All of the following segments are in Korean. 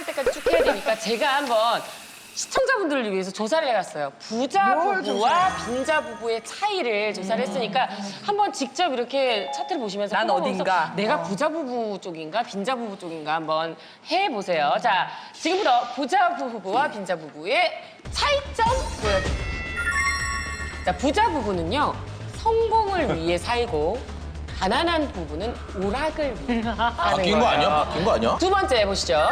끝날 때까지 쭉 해야 되니까 제가 한번 시청자분들을 위해서 조사를 해봤어요. 부자 부부와 빈자 부부의 차이를 조사를 했으니까 한번 직접 이렇게 차트를 보시면서 난 어딘가? 내가 부자 부부 쪽인가 빈자 부부 쪽인가 한번 해보세요. 자, 지금부터 부자 부부와 빈자 부부의 차이점 보여드릴게요. 자, 부자 부부는요, 성공을 위해 살고 가난한 부부는 오락을 위해 사는 바뀐 거 아니야? 바뀐 거 아니야? 두 번째 보시죠.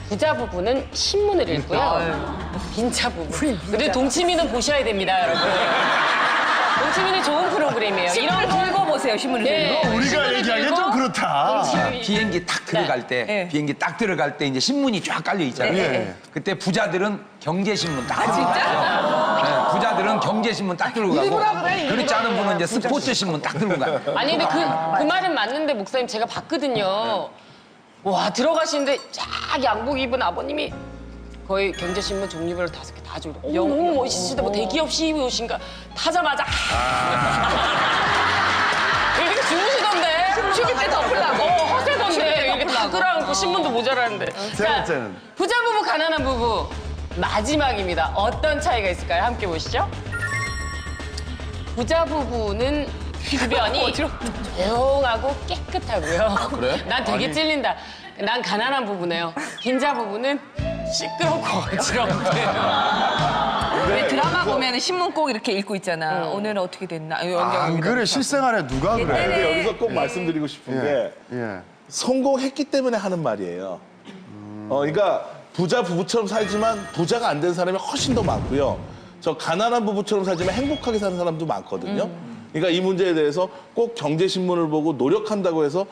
부자 부부는 신문을 읽고요. 빈자 부부. 근데 동치미는 보셔야 됩니다, 여러분. 동치미는 좋은 프로그램이에요. 신문을 들고 보세요, 신문을 네, 들고. 우리가 신문을 얘기하기엔 들고 좀 그렇다. 동치미. 비행기 딱 들어갈 때, 네. 비행기 딱 들어갈 때 이제 신문이 쫙 깔려 있잖아요. 네. 그때 부자들은 경제신문 딱. 진짜? 네, 부자들은 경제신문 딱 들고 가고, 그렇지 않은 분은 이제 스포츠신문 딱 들고 가요. 아니, 근데 그 말은 맞는데, 목사님, 제가 봤거든요. 와, 들어가시는데 쫙 양복 입은 아버님이 거의 경제신문 종류별로 5개 다 주고 너무 멋있으시다. 뭐 대기업 CEO신가 타자마자 이렇게 주무시던데. 춤출 때 덮으려고. 허세던데. 이렇게 다 끌어안고 신문도 모자라는데. 세 번째는? 부자 부부, 가난한 부부. 마지막입니다. 어떤 차이가 있을까요? 함께 보시죠. 부자 부부는 주변이 조용하고 깨끗하고요. 그래? 난 되게 찔린다. 난 가난한 부부네요. 빈자 부부는 시끄럽고 어지럽대요. 왜 드라마 보면 신문 꼭 이렇게 읽고 있잖아. 오늘은 어떻게 됐나. 안 그래, 실생활에 누가 그래. 근데 여기서 꼭 말씀드리고 싶은 게 예. 성공했기 때문에 하는 말이에요. 그러니까 부자 부부처럼 살지만 부자가 안 된 사람이 훨씬 더 많고요. 저 가난한 부부처럼 살지만 행복하게 사는 사람도 많거든요. 그러니까 이 문제에 대해서 꼭 경제신문을 보고 노력한다고 해서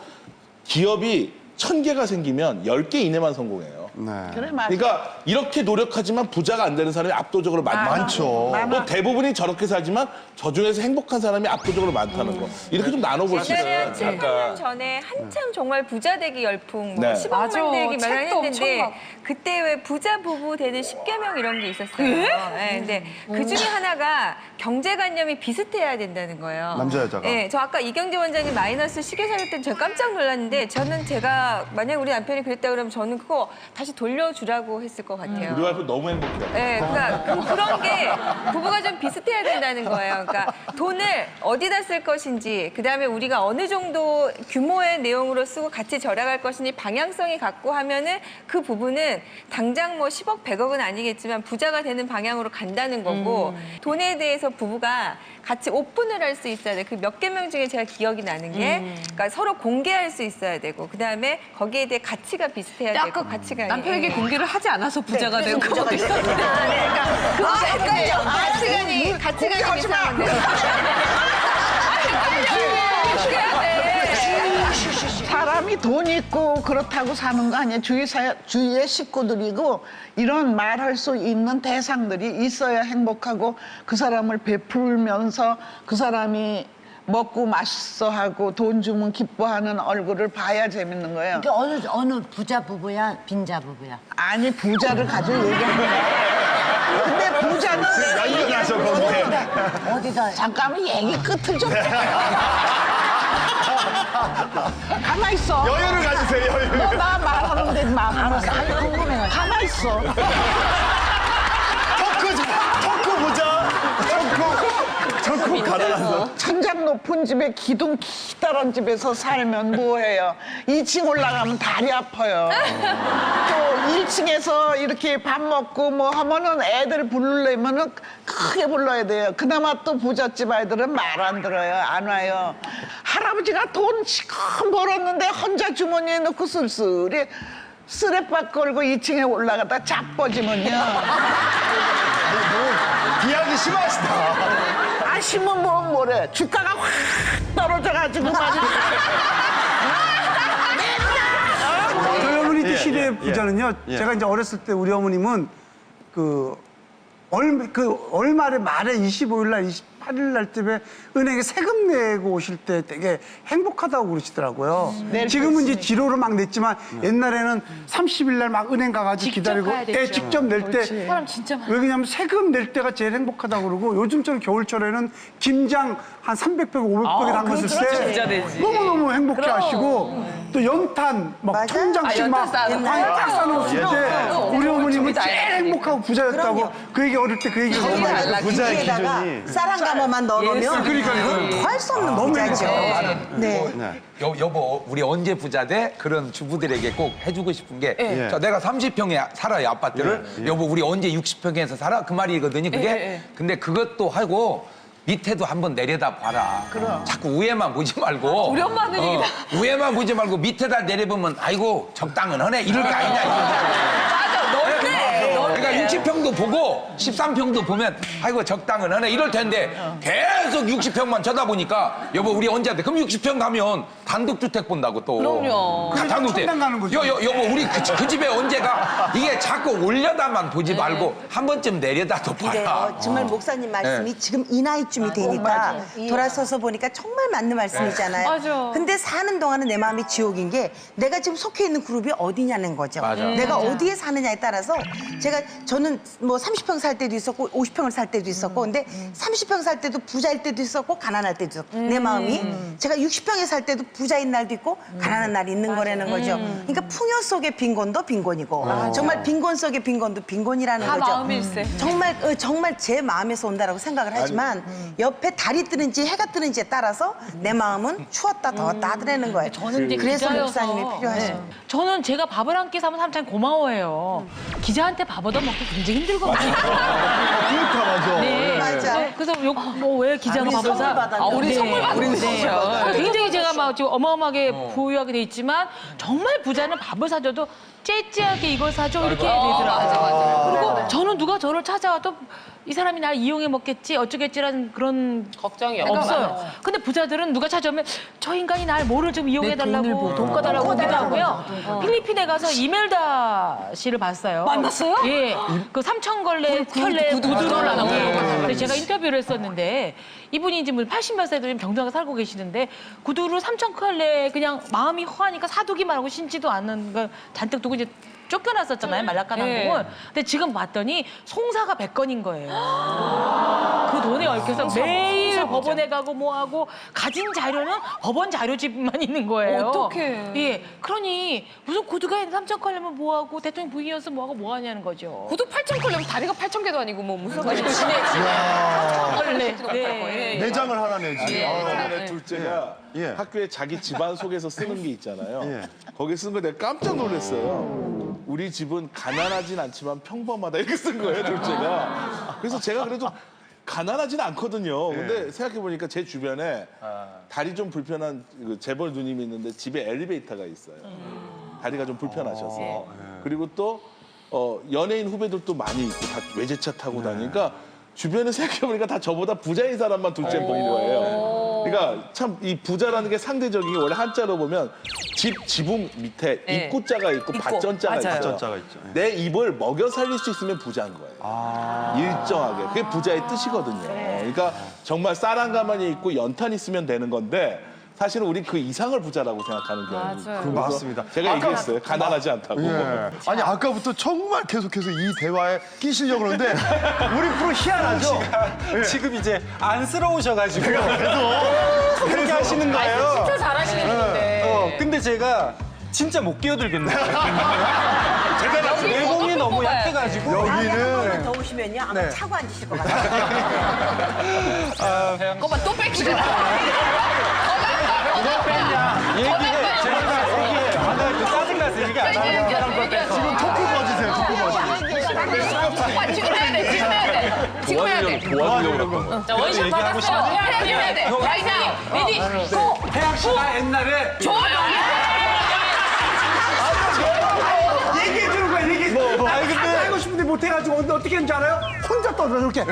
기업이 1000개가 생기면 10개 이내만 성공해요. 네. 그러니까 이렇게 노력하지만 부자가 안 되는 사람이 압도적으로 많죠. 또 대부분이 저렇게 살지만 저 중에서 행복한 사람이 압도적으로 많다는 거. 이렇게 좀 나눠볼 수 옛날에 있어요. 7, 8년 전에 한참 정말 부자 되기 열풍, 뭐 네. 10억 맞아. 만들기 막 책도 엄청 했는데 막. 그때 왜 부자 부부 되는 10계명 이런 게 있었어요. 네, 근데 그 중에 하나가 경제관념이 비슷해야 된다는 거예요. 남자, 여자가? 네, 저 아까 이경재 원장님 마이너스 시계 살 때 제가 깜짝 놀랐는데 저는 제가 만약 우리 남편이 그랬다 그러면 저는 그거 다시 돌려주라고 했을 것 같아요. 우리 와이프 너무 행복해요. 네, 그러니까 그런 게 부부가 좀 비슷해야 된다는 거예요. 그러니까 돈을 어디다 쓸 것인지, 그다음에 우리가 어느 정도 규모의 내용으로 쓰고 같이 절약할 것인지 방향성이 갖고 하면은 그 부부는 당장 뭐 10억, 100억은 아니겠지만 부자가 되는 방향으로 간다는 거고 돈에 대해서 부부가 같이 오픈을 할 수 있어야 돼. 그 몇 개 명 중에 제가 기억이 나는 게 그러니까 서로 공개할 수 있어야 되고 그다음에 거기에 대해 가치가 비슷해야 되고 가치가 남편에게 공개를 하지 않아서 부자가 되고 그것도 있었는데. 가치관이 이상한데. 사람이 돈 있고 그렇다고 사는 거 아니에요. 주위의 식구들이고 이런 말할 수 있는 대상들이 있어야 행복하고 그 사람을 베풀면서 그 사람이 먹고 맛있어하고 돈 주면 기뻐하는 얼굴을 봐야 재밌는 거예요. 그 어느 부자 부부야, 빈자 부부야? 아니 부자를 가지고 얘기하는 거예요. 근데 부자는 난리 나서 거기에. 어디가? 잠깐만 얘기 끝을 좀 가만 있어. 여유를 가지세요, 여유. 너 나 말하는데 알았어. 궁금해가지고. 가만 있어. 토크 보자. 토크 가다가. 천장 높은 집에 기둥 기다란 집에서 살면 뭐해요? 2층 올라가면 다리 아파요. 또 1층에서 이렇게 밥 먹고 뭐 하면은 애들 부르려면은 크게 불러야 돼요. 그나마 또 부잣집 아이들은 말 안 들어요. 안 와요. 할아버지가 돈 지금 벌었는데 혼자 주머니에 넣고 쓸쓸히 쓰레빠 걸고 2층에 올라가다 자빠지면요. 비하기 심하시다. 아시면 뭐래. 주가가 확 떨어져가지고 말이야. 저희 어머니 시대의 예. 부자는요. 제가 이제 어렸을 때 우리 어머님은 월말에 말에 25일 날, 28일 날 때에 은행에 세금 내고 오실 때 되게 행복하다고 그러시더라고요. 지금은 이제 지로로 막 냈지만 옛날에는 30일 날 막 은행 가가지고 기다리고 직접 낼 때. 사람 진짜 많아. 왜냐면 세금 낼 때가 제일 행복하다고 그러고 요즘처럼 겨울철에는 김장 한 300팩, 500팩을 담갔을 때 부자 되지. 너무너무 행복해 하시고 또 연탄 막 맞아? 천장씩 연탄 막 쌓아놓고. 딱 쌓아놓으시는데 우리 어머님은 다 제일 행복하고 부자였다고 그럼요. 그 얘기 어릴 때 그 얘기 너무 많이 했어요. 부자의 기에다가 기준이. 쌀한가마만 넣어놓으면 그러니까요. 더할 수 없는 너무 부자죠. 네. 여보, 우리 언제 부자 돼? 그런 주부들에게 꼭 해주고 싶은 게, 저 내가 30평에 살아요, 아파트를. 여보, 우리 언제 60평에서 살아? 그 말이거든요, 그게. 근데 그것도 하고, 밑에도 한번 내려다 봐라. 자꾸 위에만 보지 말고. 우리 엄마 하는 얘기다. 위에만 보지 말고 밑에다 내려보면, 아이고, 적당은 하네. 이럴 거 아니냐, 이거죠. 맞아, 넓네. 그러니까 60평도 보고 13평도 보면 아이고 적당은 하네 이럴 텐데 계속 60평만 쳐다보니까 여보 우리 언제 한대? 그럼 60평 가면 단독주택 본다고 또. 그럼요. 단독주택. 천당 가는 거죠. 여보 우리 그 집에 언제가 이게 자꾸 올려다만 보지 말고 한 번쯤 내려다도 근데 봐라. 정말 목사님 말씀이 지금 이 나이쯤이 되니까 돌아서서 보니까 정말 맞는 말씀이잖아요. 맞아. 근데 사는 동안은 내 마음이 지옥인 게 내가 지금 속해 있는 그룹이 어디냐는 거죠. 맞아. 내가 어디에 사느냐에 따라서 저는 뭐 30평 살 때도 있었고 50평을 살 때도 있었고 근데 30평 살 때도 부자일 때도 있었고 가난할 때도 있었고 내 마음이 제가 60평에 살 때도 부자인 날도 있고 가난한 날이 있는 거라는 거죠. 그러니까 풍요 속의 빈곤도 빈곤이고 정말 빈곤 속의 빈곤도 빈곤이라는 다 거죠. 마음일세. 정말 제 마음에서 온다라고 생각을 하지만 옆에 달이 뜨는지 해가 뜨는지에 따라서 내 마음은 추웠다 더웠다 하더라는 거예요. 저는 이제 그래서 기자여서 목사님이 필요하죠. 저는 제가 밥을 한 끼 사면 참 고마워해요. 기자한테 밥 얻어먹기 굉장히 힘들거든요. 그렇다, 맞아. 네. 맞아. 그래서 왜 기자가 밥을 사? 우리 선물 받는 거죠. 굉장히 제가 막 지금 어마어마하게 부유하게 돼 있지만 정말 부자는 밥을 사줘도 째째하게 이걸 사줘 이렇게 되더라고요. 그리고 저는 누가 저를 찾아와도 이 사람이 날 이용해 먹겠지 어쩌겠지라는 그런 걱정이 없어요. 근데 부자들은 누가 찾아오면 저 인간이 날 뭐를 좀 이용해달라고 돈 꺼달라고 하기도 하고요. 필리핀에 가서 이멜다 씨를 봤어요. 만났어요? 예. 그 삼천걸레 구두를 안 하고. 근데 제가 인터뷰를 했었는데 이분이 이제 80몇 세 되면 병동에 살고 계시는데 구두를 3,000컬레 그냥 마음이 허하니까 사두기만 하고 신지도 않는 걸 잔뜩 두고 이제 쫓겨났었잖아요, 말라칸 항공은. 근데 지금 봤더니 송사가 100건인 거예요. 그 돈에 얽혀서 매일 법원에 가고 뭐하고 가진 자료는 법원 자료집만 있는 거예요. 어떡해. 예. 그러니 무슨 구두가 3,000컬레면 뭐하고 대통령 부인이어서 뭐하고 뭐하냐는 거죠. 구두 8,000컬레면 다리가 8,000개도 아니고 뭐 무슨 말이지? 컬레. 네. 내장을 하나 내지. 내 둘째가 예. 학교에 자기 집안 속에서 쓰는 게 있잖아요. 예. 거기 쓴 거 내가 깜짝 놀랐어요. 우리 집은 가난하진 않지만 평범하다 이렇게 쓴 거예요, 둘째가. 그래서 제가 그래도 가난하진 않거든요. 근데 생각해보니까 제 주변에 다리 좀 불편한 그 재벌 누님이 있는데 집에 엘리베이터가 있어요. 다리가 좀 불편하셔서. 그리고 또 연예인 후배들도 많이 있고 다 외제차 타고 다니니까 주변에 생각해보니까 다 저보다 부자인 사람만 둘째 본 거예요. 그러니까 참 이 부자라는 게 상대적인 게 원래 한자로 보면 지붕 밑에 입구자가 있고 밭전자가 있어요. 밭전자가 있죠. 내 입을 먹여 살릴 수 있으면 부자인 거예요. 일정하게. 그게 부자의 뜻이거든요. 그러니까 정말 쌀 한 가마니 있고 연탄 있으면 되는 건데 사실은 우리 그 이상을 부자라고 생각하는 경우가 그 맞습니다. 제가 얘기했어요. 가난하지 않다고. 예. 아니 아까부터 정말 계속해서 이 대화에 끼시려고 그러는데 우리 프로 희한하죠? 지금 이제 안쓰러우셔가지고 계속 그렇게 하시는 거예요. 진짜 잘하시는 분인데. 근데 제가 진짜 못 끼어들겠네요. 제가 내공이 너무 약해가지고 한번 더 오시면요 아마 차고 앉으실 것 같아요. 그거만 또 뺏기잖아. 얘기해. 제가 얘기해. 만약에 짜증나서 얘기 안 하면 지금 토크 거지세요, 토크 거지. 지금 해야 돼. 지금 해야 돼. 지금 해야 돼. 도와주려고 그런 거. 자, 원샷 얘기하고 받았어요. 해야 돼. 자, 이사님, 레디, 고! 태양 씨가 옛날에 조용히 얘기해 주는 거야, 얘기. 아니, 근데- 하고 싶은데 못 해가지고 어떻게 했는지 알아요? 혼자 떠들어 이렇게.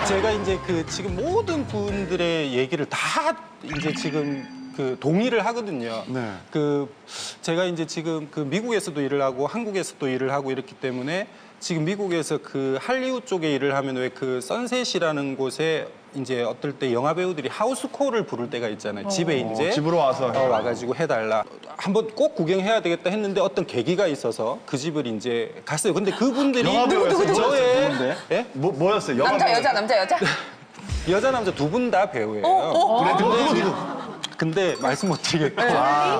제가 이제 그 지금 모든 분들의 얘기를 다 이제 지금 그 동의를 하거든요. 네. 그 제가 이제 지금 그 미국에서도 일을 하고 한국에서도 일을 하고 이렇기 때문에 지금 미국에서 그 할리우드 쪽에 일을 하면 왜 그 선셋이라는 곳에 이제 어떨 때 영화 배우들이 하우스콜을 부를 때가 있잖아요. 집에 이제 집으로 와서 와가지고 해달라. 한번 꼭 구경해야 되겠다 했는데 어떤 계기가 있어서 그 집을 이제 갔어요. 근데 그분들이 영화 배우였어요. 저의 누군데? 예? 뭐였어요? 영화 남자 배우. 여자 남자 여자. 여자 남자 두 분 다 배우예요. 그래, 누구? 근데 말씀 못 드리겠고.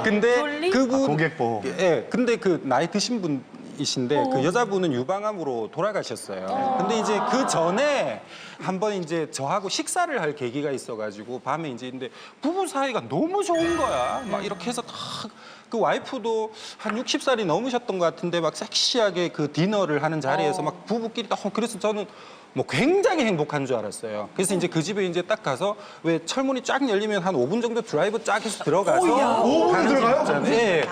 근데 그분 고객 보호. 예, 근데 그 나이 드신 분이신데 그 여자분은 유방암으로 돌아가셨어요. 근데 이제 그 전에 한번 이제 저하고 식사를 할 계기가 있어가지고 밤에 이제 근데 부부 사이가 너무 좋은 거야. 막 이렇게 해서 다 그 와이프도 한 60살이 넘으셨던 것 같은데 막 섹시하게 그 디너를 하는 자리에서 막 부부끼리 그래서 저는 뭐 굉장히 행복한 줄 알았어요. 그래서 이제 그 집에 이제 딱 가서 왜 철문이 쫙 열리면 한 5분 정도 드라이브 쫙 해서 들어가서 5분 들어가요? 네.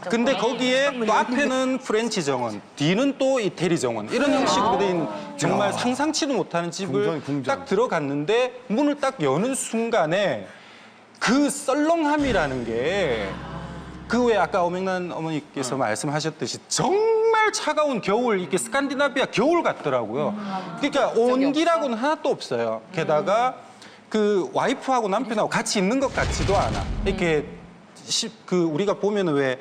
근데 거기에 또 앞에는 프렌치 정원, 뒤는 또 이태리 정원 이런 형식으로 된 정말 상상치도 못하는 집을 딱 들어갔는데 문을 딱 여는 순간에 그 썰렁함이라는 게 그 외에 아까 어맹란 어머니께서 말씀하셨듯이 정말 차가운 겨울, 이게 스칸디나비아 겨울 같더라고요. 그러니까 온기라고는 하나도 없어요. 게다가 그 와이프하고 남편하고 같이 있는 것 같지도 않아. 이렇게 그 우리가 보면은 왜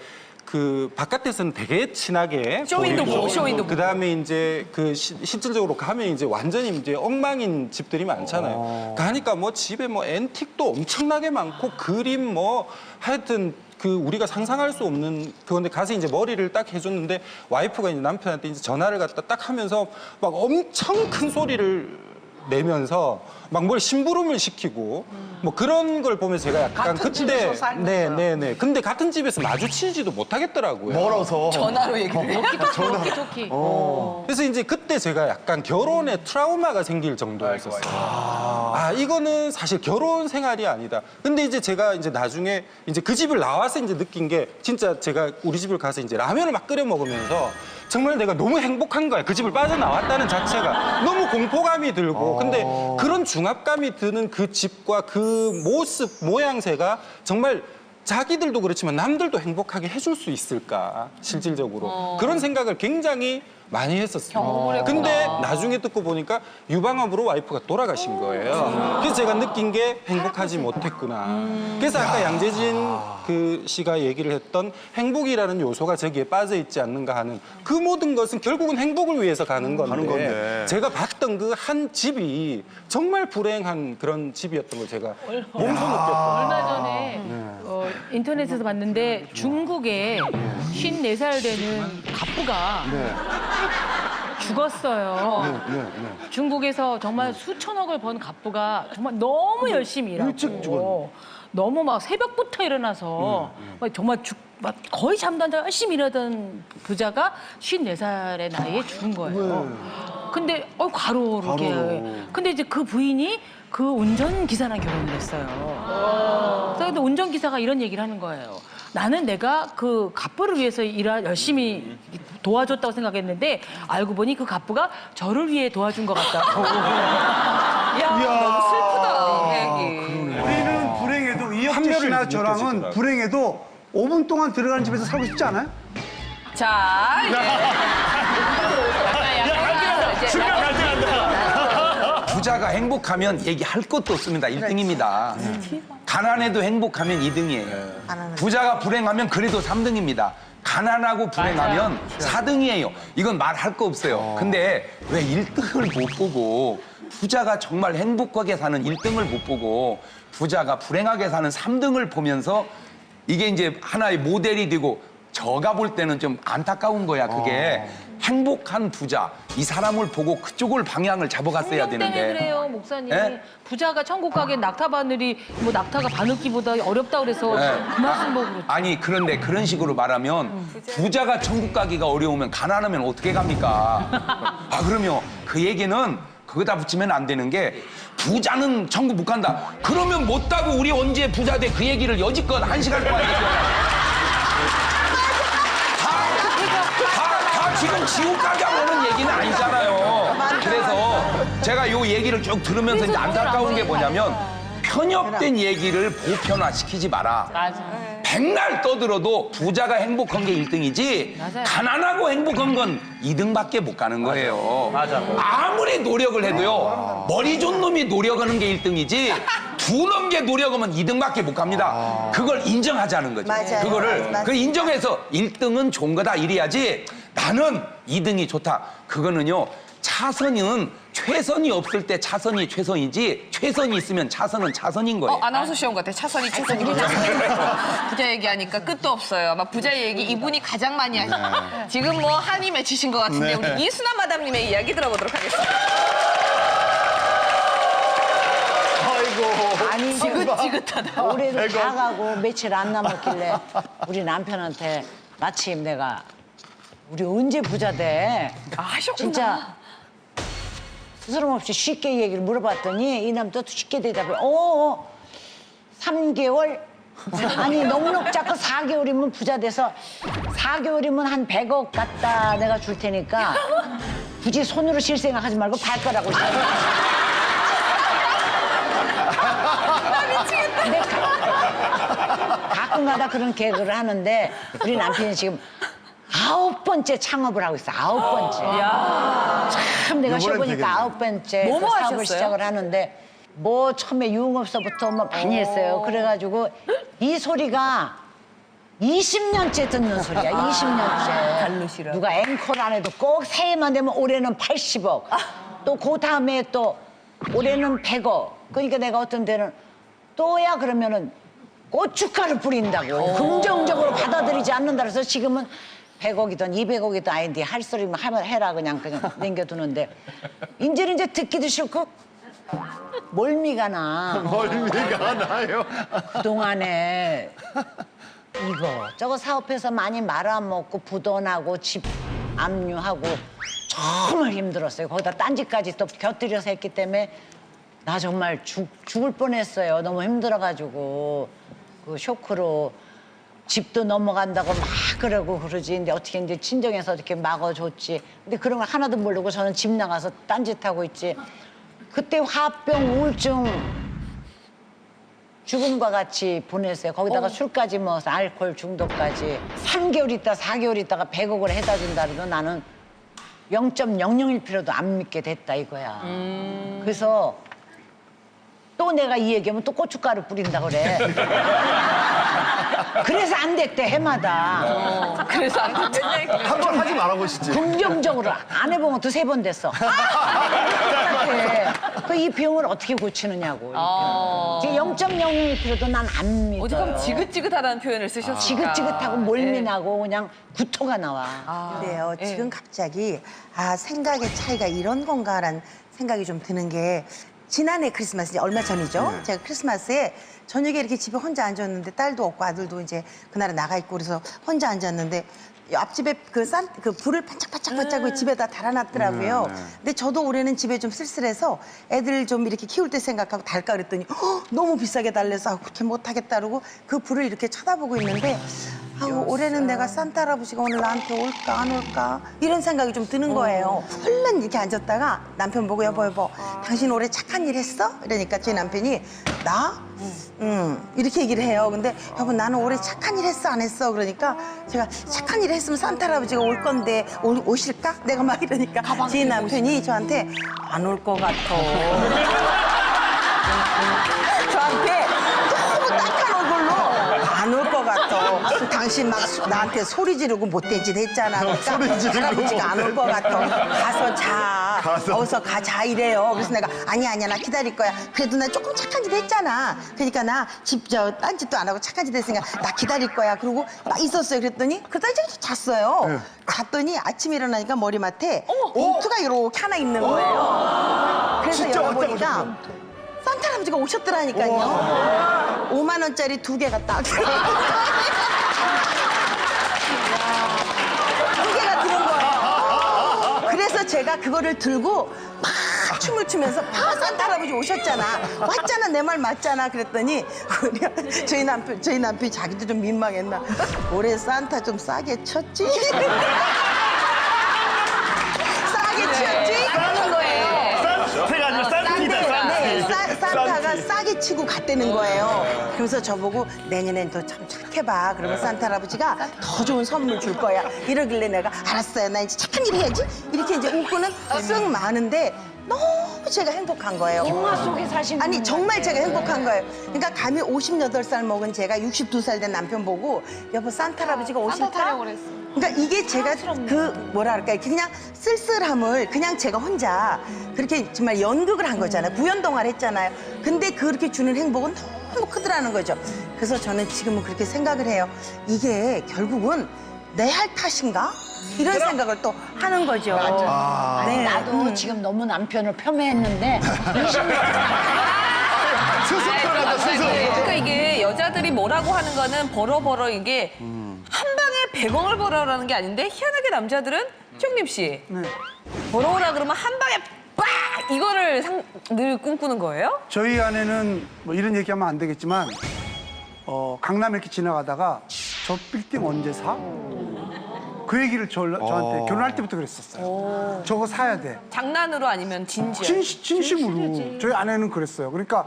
그 바깥에서는 되게 친하게 쇼윈도 보고, 쇼윈도 보고. 그다음에 이제 그 실질적으로 가면 이제 완전히 이제 엉망인 집들이 많잖아요. 가니까 뭐 집에 뭐 앤틱도 엄청나게 많고 그림 뭐 하여튼 그 우리가 상상할 수 없는 그건데 가서 이제 머리를 딱 해줬는데 와이프가 이제 남편한테 이제 전화를 갖다 딱 하면서 막 엄청 큰 소리를 내면서 막 뭘 심부름을 시키고 뭐 그런 걸 보면 제가 약간 같은 집에서 살면서. 네네네. 근데 같은 집에서 마주치지도 못하겠더라고요. 멀어서. 전화로 얘기를 해. 토끼. 그래서 이제 그때 제가 약간 결혼에 트라우마가 생길 정도였었어요. 아, 이거는 사실 결혼 생활이 아니다. 근데 이제 제가 이제 나중에 이제 그 집을 나와서 이제 느낀 게 진짜 제가 우리 집을 가서 이제 라면을 막 끓여 먹으면서 정말 내가 너무 행복한 거야. 그 집을 빠져나왔다는 자체가 너무 공포감이 들고 근데 그런 중압감이 드는 그 집과 그 모습, 모양새가 정말 자기들도 그렇지만 남들도 행복하게 해줄 수 있을까 실질적으로 그런 생각을 굉장히 많이 했었어요. 경험을 했구나. 근데 나중에 듣고 보니까 유방암으로 와이프가 돌아가신 거예요. 그래서 제가 느낀 게 행복하지 못했구나. 그래서 아까 양재진 그 씨가 얘기를 했던 행복이라는 요소가 저기에 빠져 있지 않는가 하는 그 모든 것은 결국은 행복을 위해서 가는 건데 제가 봤던 그 한 집이 정말 불행한 그런 집이었던 걸 제가 몸소 느꼈거든요. 얼마 전에 인터넷에서 봤는데 중국에 54살 되는 가부가 죽었어요. 중국에서 정말 수천억을 번 가부가 정말 너무 열심히 일하고 너무 막 새벽부터 일어나서 막 정말 막 거의 잠도 안 자고 열심히 일하던 부자가 54살의 나이에 죽은 거예요. 근데 과로르게. 근데 이제 그 부인이 그 운전기사랑 결혼을 했어요. 그래서 운전기사가 이런 얘기를 하는 거예요. 나는 내가 그 갑부를 위해서 열심히 도와줬다고 생각했는데 알고 보니 그 갑부가 저를 위해 도와준 것 같다고. 너무 슬프다, 얘기. 우리는 불행해도 이혁재 한멸을 씨나 저랑은 느껴지더라고요. 불행해도 5분 동안 들어가는 집에서 살고 싶지 않아요? 자, 부자가 행복하면 얘기할 것도 없습니다. 1등입니다. 가난해도 행복하면 2등이에요. 부자가 불행하면 그래도 3등입니다. 가난하고 불행하면 4등이에요. 이건 말할 거 없어요. 근데 왜 1등을 못 보고 부자가 정말 행복하게 사는 1등을 못 보고 부자가 불행하게 사는 3등을 보면서 이게 이제 하나의 모델이 되고 저가 볼 때는 좀 안타까운 거야. 그게 행복한 부자 이 사람을 보고 그쪽을 방향을 잡아갔어야 성경 때문에 되는데. 그래요, 목사님. 예? 부자가 천국 가기엔 낙타 바늘이 뭐 낙타가 바늘기보다 어렵다 그래서 그 말씀 보고 그랬죠. 아니 그런데 그런 식으로 말하면 부자가 천국 가기가 어려우면 가난하면 어떻게 갑니까? 아 그러면 그 얘기는 그거다 붙이면 안 되는 게 부자는 천국 못 간다. 그러면 못 가고 우리 언제 부자 돼? 그 얘기를 여지껏 1시간 동안 얘기해요. 다 지금 지옥 가자고 하는 얘기는 아니잖아요. 그래서 제가 요 얘기를 쭉 들으면서 이제 안타까운 게 뭐냐면 편협된 얘기를 보편화시키지 마라. 맞아. 백날 떠들어도 부자가 행복한 게 1등이지 맞아요. 가난하고 행복한 건 2등밖에 못 가는 거예요. 아무리 노력을 해도요. 머리 좋은 놈이 노력하는 게 1등이지 두 놈게 노력하면 2등밖에 못 갑니다. 그걸 인정하자는 거죠. 맞아요. 그거를 맞아요. 그 인정해서 1등은 좋은 거다 이래야지 나는 2등이 좋다. 그거는요. 차선은 최선이 없을 때 차선이 최선이지 최선이 있으면 차선은 차선인 거예요. 아나운서 시험 같아. 차선이 최선이. 부자 얘기하니까 끝도 없어요. 막 부자 얘기 이분이 가장 많이 하시죠. 지금 뭐 한이 맺히신 것 같은데 우리 이수나 마담님의 이야기 들어보도록 하겠습니다. 아니 지긋지긋하다. 올해도 다 가고 며칠 안 남았길래 우리 남편한테 마침 내가 우리 언제 부자 돼? 하셨구나. 진짜 스스럼 없이 쉽게 얘기를 물어봤더니 이 남도 쉽게 대답해. 3개월? 아니 넉넉 잡고 4개월이면 부자 돼서 4개월이면 한 100억 갖다 내가 줄 테니까 굳이 손으로 실 생각하지 말고 발가락으로 실. 근데 가끔가다 그런 개그를 하는데 우리 남편이 지금 9번째 창업을 하고 있어. 9번째. 참 내가 쉬어보니까 9번째 뭐뭐 사업을 하셨어요? 시작을 하는데 뭐 처음에 유흥업소부터 뭐 많이 했어요. 그래가지고 이 소리가 20년째 듣는 소리야. 20년째. 누가 앵콜 안 해도 꼭 새해만 되면 올해는 80억. 또 그 다음에 또 올해는 100억. 그러니까 내가 어떤 데는 또야 그러면은 고춧가루 뿌린다고 긍정적으로 받아들이지 않는다 그래서 지금은 100억이든 200억이든 아닌데 할 소리만 하면 해라 그냥 남겨두는데 이제는 이제 듣기도 싫고 멀미가 나. 멀미가 나요. 그동안에 이거 저거 사업해서 많이 말아먹고 부도나고 집 압류하고 정말 힘들었어요. 거기다 딴짓까지 또 곁들여서 했기 때문에 나 정말 죽을 뻔했어요. 너무 힘들어가지고 그 쇼크로 집도 넘어간다고 막 그러고 그러지. 근데 어떻게 이제 친정에서 이렇게 막아줬지. 근데 그런 걸 하나도 모르고 저는 집 나가서 딴짓하고 있지. 그때 화병, 우울증 죽음과 같이 보냈어요. 거기다가 술까지 먹어서 알코올 중독까지. 3개월 있다 4개월 있다가 100억을 해다 준다 그래도 나는 0.001%도 안 믿게 됐다 이거야. 그래서 또 내가 이 얘기하면 또 고춧가루 뿌린다 그래. 그래서 안 됐대 해마다. 그래서 안 됐대. 한번 하지 말아보시지. 긍정적으로 안 해본 것도 3번 됐어. 이 병을 어떻게 고치느냐고. 지금 0.01%도 난 안 믿어요. 어디 가면 지긋지긋하다는 표현을 쓰셨어요. 지긋지긋하고 몰미나고 그냥 구토가 나와. 그래요. 지금 갑자기 생각의 차이가 이런 건가라는 생각이 좀 드는 게 지난해 크리스마스 이제 얼마 전이죠. 제가 크리스마스에 저녁에 이렇게 집에 혼자 앉았는데 딸도 없고 아들도 이제 그날은 나가 있고 그래서 혼자 앉았는데 앞집에 그 불을 반짝반짝 집에다 달아놨더라고요. 근데 저도 올해는 집에 좀 쓸쓸해서 애들 좀 이렇게 키울 때 생각하고 달까 그랬더니 너무 비싸게 달래서 그렇게 못하겠다 그러고 그 불을 이렇게 쳐다보고 있는데 올해는 내가 산타 할아버지가 오늘 나한테 올까 안 올까 이런 생각이 좀 드는 거예요. 얼른 이렇게 앉았다가 남편 보고 여보 당신 올해 착한 일 했어? 이러니까 제 남편이 나? 이렇게 얘기를 해요. 근데 여보 나는 올해 착한 일 했어 안 했어? 그러니까 제가 착한 일 했으면 산타 할아버지가 올 건데 오실까? 내가 막 이러니까 제 남편이 저한테 안 올 것 같아. 저한테 너무 딱한 얼굴로 안 올 것 같아. 당신 막 나한테 소리 지르고 못된 짓 했잖아. 그러니까 할아버지가 안 올 것 같아. 가서 자. 어서 가자 이래요. 그래서 내가 아니야 나 기다릴 거야. 그래도 나 조금 착한 짓 했잖아. 그러니까 나 딴 짓도 안 하고 착한 짓 했으니까 나 기다릴 거야. 그러고 막 있었어요. 그랬더니 그러다 이제 잤어요. 잤더니 아침에 일어나니까 머리맡에 봉투가 이렇게 하나 있는 거예요. 그래서 열어보니까 산타 할아버지가 오셨더라니까요. 5만 원짜리 2개가 딱. 2개가 들은 거예요. 그래서 제가 그거를 들고 막 춤을 추면서 산타 할아버지 오셨잖아. 왔잖아. 내 말 맞잖아. 그랬더니 저희 남편이 자기도 좀 민망했나. 올해 산타 좀 싸게 쳤지? 싸게 치었지? 그러는 거예요. 산타가 싸게 치고 갔다는 거예요. 그러면서 저보고 내년엔 더 참 착해봐. 그러면 산타 할아버지가 더 좋은 선물 줄 거야. 이러길래 내가 알았어요. 나 이제 착한 일 해야지. 이렇게 이제 웃고는 쓱 마는데 너무 제가 행복한 거예요. 영화 속에 사시는 아니 정말 제가 행복한 거예요. 그러니까 감히 58살 먹은 제가 62살 된 남편 보고 여보 산타 할아버지가 오실까? 그러니까 이게 제가 그 뭐라 할까 이렇게 그냥 쓸쓸함을 그냥 제가 혼자 그렇게 정말 연극을 한 거잖아요. 구연동화를 했잖아요. 근데 그렇게 주는 행복은 너무 크더라는 거죠. 그래서 저는 지금은 그렇게 생각을 해요. 이게 결국은 내 할 탓인가? 이런 생각을 또 하는 거죠. 아니, 네. 나도 지금 너무 남편을 폄훼했는데 20년 스스로 편하다, 스스로. 그러니까 이게 여자들이 뭐라고 하는 거는 벌어 이게 한 방에 100억을 벌어라는 게 아닌데 희한하게 남자들은 쪽림 씨 벌어오라 그러면 한 방에 빡 이거를 늘 꿈꾸는 거예요? 저희 아내는 뭐 이런 얘기하면 안 되겠지만 강남 이렇게 지나가다가 저 빌딩 언제 사? 그 얘기를 저한테 결혼할 때부터 그랬었어요. 저거 사야 돼. 장난으로 아니면 진지하게? 진심으로. 저희 아내는 그랬어요. 그러니까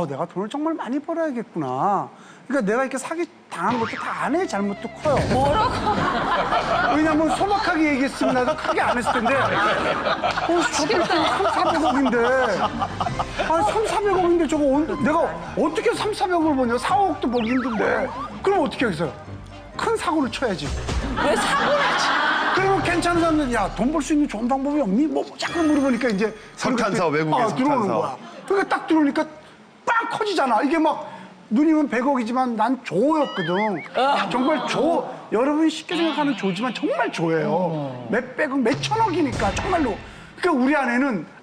내가 돈을 정말 많이 벌어야겠구나. 그러니까 내가 이렇게 사기 당한 것도 다 아내의 잘못도 커요. 뭐라고? 왜냐면 소박하게 얘기했으면 나도 크게 안 했을 텐데. 저 빌딩 3,400억인데. 3,400억인데 저거 내가 어떻게 3,400억을 버냐. 4억도 벌기 힘든데. 그럼 어떻게 하겠어요? 큰 사고를 쳐야지. 왜 사고를 치? 그러면 괜찮은 사람들 돈 벌 수 있는 좋은 방법이 없니? 뭐 자꾸 물어보니까 이제 석탄사업, 외국의 들어오는 석탄사업. 거야. 그러니까 딱 들어오니까 빵 커지잖아. 이게 막 누님은 100억이지만 난 조였거든. 정말 조. 여러분이 쉽게 생각하는 조지만 정말 조예요. 몇백억, 몇천억이니까 정말로. 그러니까 우리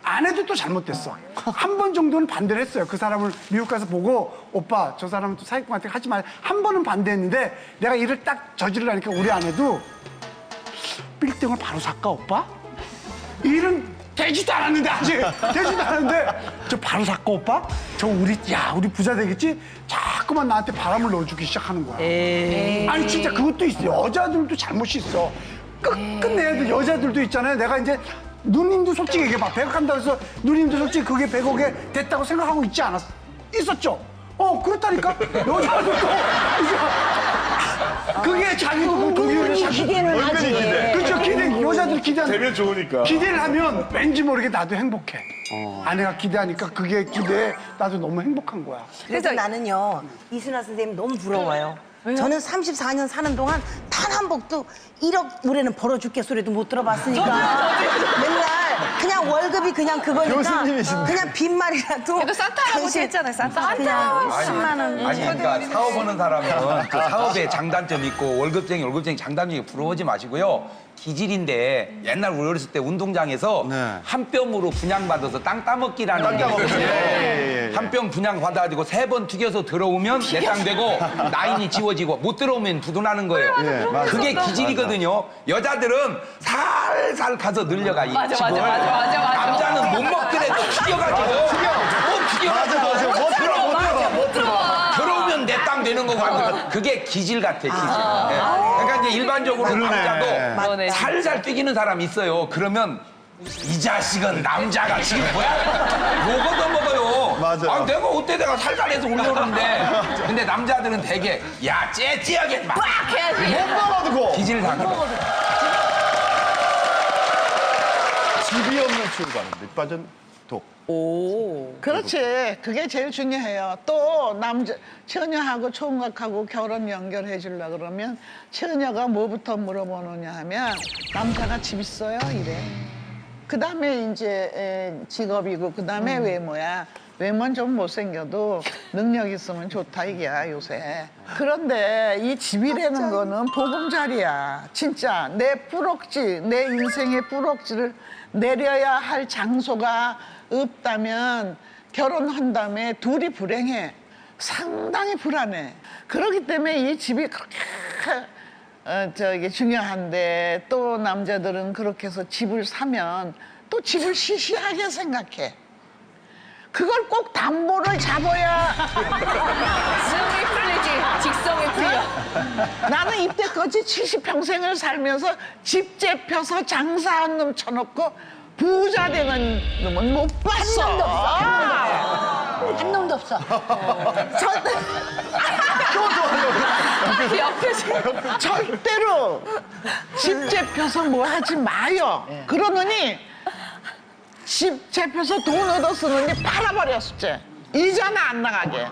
아내도 또 잘못됐어. 한 번 정도는 반대를 했어요. 그 사람을 미국 가서 보고 오빠 저 사람은 또 사기꾼한테 하지 마. 한 번은 반대했는데 내가 일을 딱 저지르려니까 우리 아내도 빌딩을 바로 살까 오빠? 일은 되지도 않았는데 아직 되지도 않았는데 저 바로 살까 오빠? 저 우리 부자 되겠지? 자꾸만 나한테 바람을 넣어주기 시작하는 거야. 아니 진짜 그것도 있어. 여자들도 잘못이 있어. 끝내야 돼. 여자들도 있잖아요. 내가 이제 누님도 솔직히 얘기해봐. 100억 한다고 해서 누님도 솔직히 그게 100억에 됐다고 생각하고 있지 않았어? 있었죠? 그렇다니까? 여자들도 그게 자기도 동의를 기대는 하지. 그렇죠. 여자들 기대하는. 되면 좋으니까. 기대를 하면 왠지 모르게 나도 행복해. 아내가 기대하니까 그게 기대에 나도 너무 행복한 거야. 그래서 나는요 이순아 선생님 너무 부러워요. 저는 34년 사는 동안 단 한 복도 1억 올해는 벌어줄게 소리도 못 들어봤으니까 맨날 그냥 월급이 그냥 그거니까 교수님이신데. 그냥 빈말이라도 그래도 산타 할아버지 했잖아요, 산타. 그냥 10만 원. 아니 그러니까 사업하는 사람은 그 사업에 장단점이 있고 월급쟁이 장단점이 부러워하지 마시고요. 기질인데 옛날 우리 어렸을 때 운동장에서 네. 한 뼘으로 분양받아서 땅 따먹기라는 게 있거든요. 한 뼘 분양받아가지고 3번 튀겨서 들어오면 내 땅 되고 라인이 지워지고 못 들어오면 부도나는 거예요. 그게 기질이거든요. 여자들은 살살 가서 늘려가 이 맞아. 남자는 못 먹더라도 튀겨가지고 못 들어와. 들어오면 내 땅 되는 거고 그게 기질 같아 기질. 그러니까 이제 일반적으로 남자도 살살 뛰기는 사람이 있어요. 그러면 이 자식은 남자가 지금 뭐야? 요거도 먹어요. 맞아요. 내가 어때 내가 살살해서 올려오는데 근데 남자들은 되게 째하게 막 해야지. 못 먹어두고. 기질 당해. 집이 없는 출간, 밑빠진 독. 그렇지. 그게 제일 중요해요. 또 처녀하고 총각하고 결혼 연결해 주려고 그러면 처녀가 뭐부터 물어보느냐 하면 남자가 집 있어요? 이래. 그다음에 이제 직업이고 그다음에 외모야. 외모는 좀 못생겨도 능력 있으면 좋다 이게야 요새. 그런데 이 집이라는 거는 보금자리야. 진짜 내 뿌럭지, 내 인생의 뿌럭지를 내려야 할 장소가 없다면 결혼한 다음에 둘이 불행해. 상당히 불안해. 그렇기 때문에 이 집이 그렇게 이게 중요한데 또 남자들은 그렇게 해서 집을 사면 또 집을 시시하게 생각해. 그걸 꼭 담보를 잡아야 숨이 풀리지, 직성이 풀려. 나는 이때까지 70평생을 살면서 집 잡혀서 장사한 놈 쳐놓고 부자 되는 놈은 못 봤어. 한 놈도 없어. 절대로 집 잡혀서 뭐 하지 마요. 그러느니 집 잡혀서 돈 얻어 쓰느니 팔아버렸지. 이자는 안 나가게.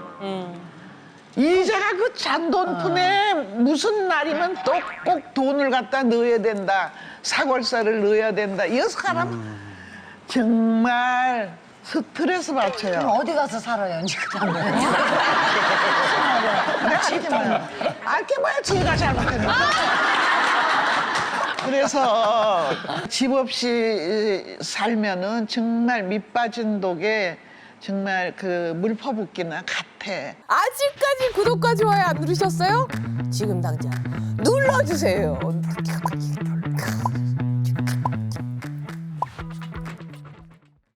이자가 그 잔돈푼에 무슨 날이면 또 꼭 돈을 갖다 넣어야 된다. 사골세를 넣어야 된다. 이 사람 정말 스트레스 그럼 받쳐요. 어디 가서 살아요, 이제 그러면? 알게 뭐야, 지가 잘못했나. 그래서 집 없이 살면은 정말 밑빠진 독에 정말 그 물퍼붓기나 같아. 아직까지 구독과 좋아요 안 누르셨어요? 지금 당장 눌러주세요.